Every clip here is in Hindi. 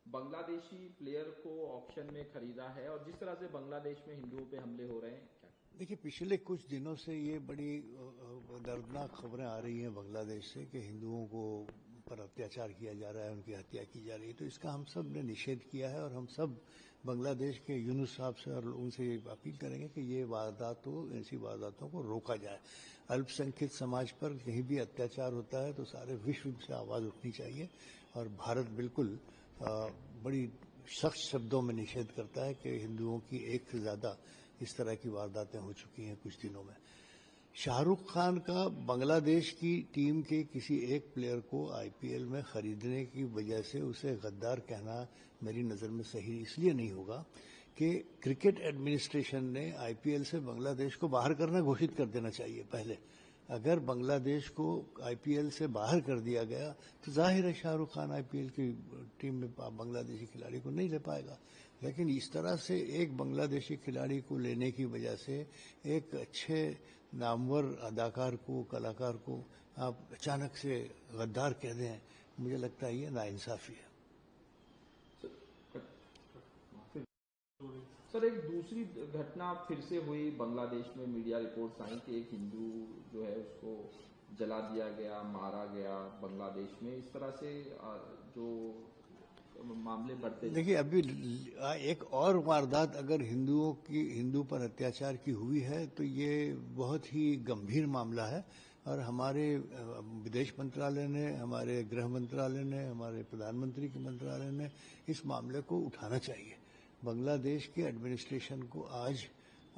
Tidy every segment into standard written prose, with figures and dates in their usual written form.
बांग्लादेशी प्लेयर को ऑक्शन में खरीदा है और जिस तरह से बांग्लादेश में हिंदुओं पे हमले हो रहे हैं, क्या देखिए, पिछले कुछ दिनों से ये बड़ी दर्दनाक खबरें आ रही हैं बांग्लादेश से कि हिंदुओं को पर अत्याचार किया जा रहा है, उनकी हत्या की जा रही है। तो इसका हम सब ने निषेध किया है और हम सब बांग्लादेश के यूनुस साहब से और उनसे अपील करेंगे कि ये ऐसी वारदातों को रोका जाए। अल्पसंख्यक समाज पर कहीं भी अत्याचार होता है तो सारे विश्व से आवाज उठनी चाहिए और भारत बिल्कुल बड़ी सख्त शब्दों में निषेध करता है कि हिंदुओं की एक से ज्यादा इस तरह की वारदातें हो चुकी हैं कुछ दिनों में। शाहरुख खान का बांग्लादेश की टीम के किसी एक प्लेयर को आईपीएल में खरीदने की वजह से उसे गद्दार कहना मेरी नज़र में सही इसलिए नहीं होगा कि क्रिकेट एडमिनिस्ट्रेशन ने आईपीएल से बांग्लादेश को बाहर करना घोषित कर देना चाहिए पहले। अगर बांग्लादेश को आईपीएल से बाहर कर दिया गया तो जाहिर है शाहरुख खान आईपीएल की टीम में बांग्लादेशी खिलाड़ी को नहीं ले पाएगा। लेकिन इस तरह से एक बांग्लादेशी खिलाड़ी को लेने की वजह से एक अच्छे नामवर अदाकार को, कलाकार को आप अचानक से गद्दार कह दें, मुझे लगता है ये नाइंसाफी है। सर, एक दूसरी घटना फिर से हुई बांग्लादेश में। मीडिया रिपोर्ट्स आई कि एक हिंदू जो है उसको जला दिया गया, मारा गया बांग्लादेश में। इस तरह से जो मामले बढ़ते। देखिए, अभी एक और वारदात अगर हिंदू पर अत्याचार की हुई है तो ये बहुत ही गंभीर मामला है और हमारे विदेश मंत्रालय ने, हमारे गृह मंत्रालय ने, हमारे प्रधानमंत्री के मंत्रालय ने इस मामले को उठाना चाहिए। बांग्लादेश के एडमिनिस्ट्रेशन को आज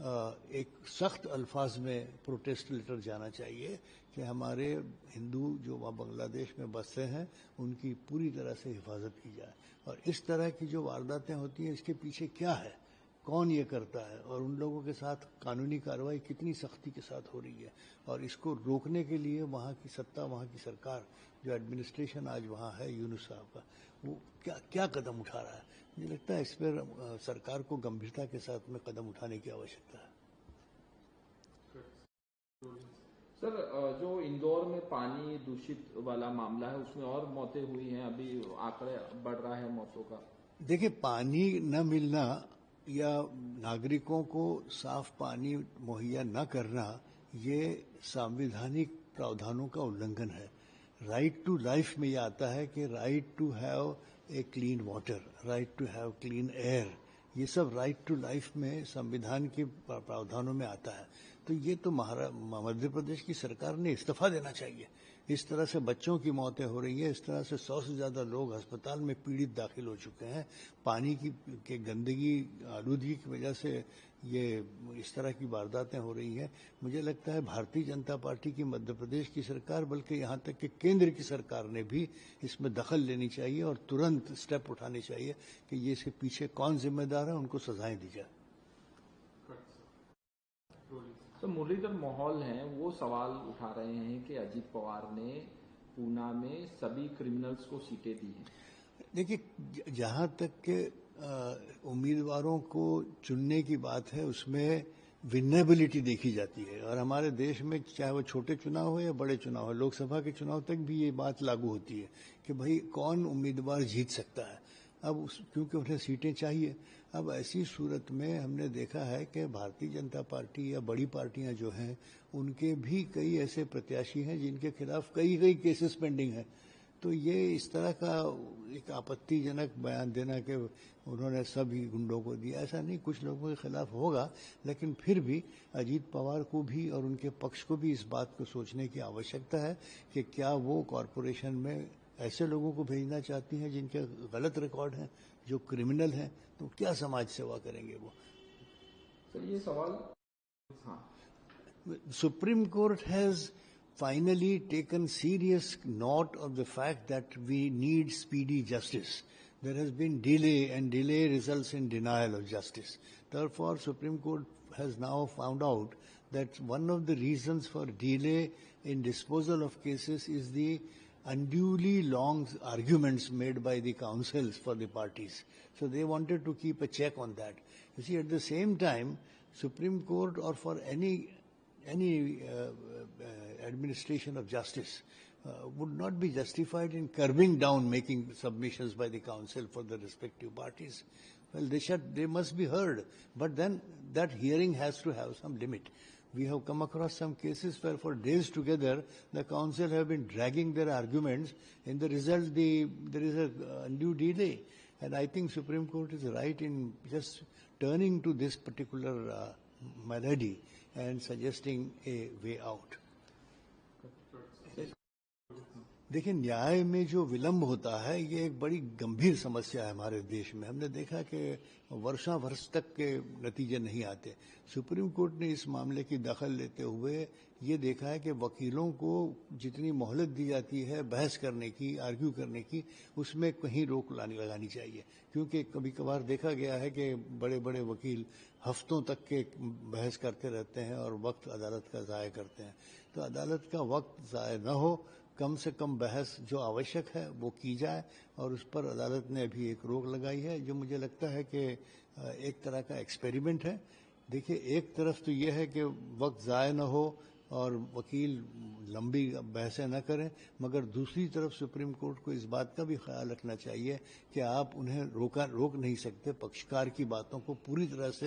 एक सख्त अल्फाज में प्रोटेस्ट लेटर जाना चाहिए कि हमारे हिंदू जो वहाँ बांग्लादेश में बसते हैं उनकी पूरी तरह से हिफाजत की जाए। और इस तरह की जो वारदातें होती हैं इसके पीछे क्या है, कौन ये करता है और उन लोगों के साथ कानूनी कार्रवाई कितनी सख्ती के साथ हो रही है और इसको रोकने के लिए वहाँ की सत्ता, वहाँ की सरकार, जो एडमिनिस्ट्रेशन आज वहाँ है यूनुस साहब का, वो क्या कदम उठा रहा है। मुझे लगता है इस पर सरकार को गंभीरता के साथ में कदम उठाने की आवश्यकता है। सर, जो इंदौर में पानी दूषित वाला मामला है उसमें और मौतें हुई हैं, अभी आंकड़े बढ़ रहा है मौतों का। देखिए, पानी न मिलना या नागरिकों को साफ पानी मुहैया न करना ये संवैधानिक प्रावधानों का उल्लंघन है। राइट टू लाइफ में यह आता है कि right to have a clean water, right to have clean air, ये सब राइट टू लाइफ में संविधान के प्रावधानों में आता है। तो ये तो मध्य प्रदेश की सरकार ने इस्तीफा देना चाहिए। इस तरह से बच्चों की मौतें हो रही है, इस तरह से 100 से ज्यादा लोग अस्पताल में पीड़ित दाखिल हो चुके हैं। पानी की गंदगी, आलूदगी की वजह से ये इस तरह की वारदातें हो रही हैं। मुझे लगता है भारतीय जनता पार्टी की मध्य प्रदेश की सरकार, बल्कि यहाँ तक कि केंद्र की सरकार ने भी इसमें दखल लेनी चाहिए और तुरंत स्टेप उठाने चाहिए कि ये इसके पीछे कौन जिम्मेदार है, उनको सजाएं दी जाए। तो मुरलीधर मौहोल हैं, वो सवाल उठा रहे हैं कि अजीत पवार ने पूना में सभी क्रिमिनल्स को सीटें दी हैं। देखिए, जहां तक के उम्मीदवारों को चुनने की बात है उसमें विनेबिलिटी देखी जाती है और हमारे देश में चाहे वो छोटे चुनाव हो या बड़े चुनाव हो, लोकसभा के चुनाव तक भी ये बात लागू होती है कि भाई कौन उम्मीदवार जीत सकता है। अब क्योंकि उन्हें सीटें चाहिए। अब ऐसी सूरत में हमने देखा है कि भारतीय जनता पार्टी या बड़ी पार्टियां जो हैं उनके भी कई ऐसे प्रत्याशी हैं जिनके खिलाफ कई केसेस पेंडिंग हैं। तो ये इस तरह का एक आपत्तिजनक बयान देना कि उन्होंने सभी गुंडों को दिया, ऐसा नहीं, कुछ लोगों के खिलाफ होगा, लेकिन फिर भी अजीत पवार को भी और उनके पक्ष को भी इस बात को सोचने की आवश्यकता है कि क्या वो कॉरपोरेशन में ऐसे लोगों को भेजना चाहती हैं जिनके गलत रिकॉर्ड हैं, जो क्रिमिनल हैं, तो क्या समाज सेवा करेंगे वो। सर, ये सवाल, हाँ, supreme court has finally taken serious note of the fact that we need speedy justice. There has been delay and delay results in denial of justice. Therefore, Supreme Court has now found out that one of the reasons for delay in disposal of cases is the unduly long arguments made by the counsels for the parties. So they wanted to keep a check on that. You see, at the same time, Supreme Court or for any administration of justice, would not be justified in curbing down making submissions by the council for the respective parties. Well, they must be heard, but then that hearing has to have some limit. We have come across some cases where for days together the council have been dragging their arguments. In the result, there is a undue delay. And I think Supreme Court is right in just turning to this particular malady and suggesting a way out. देखिए, न्याय में जो विलंब होता है ये एक बड़ी गंभीर समस्या है हमारे देश में. हमने देखा कि वर्षों वर्ष तक के नतीजे नहीं आते. सुप्रीम कोर्ट ने इस मामले की दखल लेते हुए ये देखा है कि वकीलों को जितनी मोहलत दी जाती है बहस करने की, आर्ग्यू करने की, उसमें कहीं रोक लगानी चाहिए. क्योंकि कभी कभार देखा गया है कि बड़े बड़े वकील हफ्तों तक के बहस करते रहते हैं और वक्त अदालत का ज़ाया करते हैं. तो अदालत का वक्त ज़ाया न हो, कम से कम बहस जो आवश्यक है वो की जाए, और उस पर अदालत ने अभी एक रोक लगाई है जो मुझे लगता है कि एक तरह का एक्सपेरिमेंट है. देखिए, एक तरफ तो ये है कि वक्त ज़ाया न हो और वकील लंबी बहसें न करें, मगर दूसरी तरफ सुप्रीम कोर्ट को इस बात का भी ख्याल रखना चाहिए कि आप उन्हें रोक नहीं सकते पक्षकार की बातों को पूरी तरह से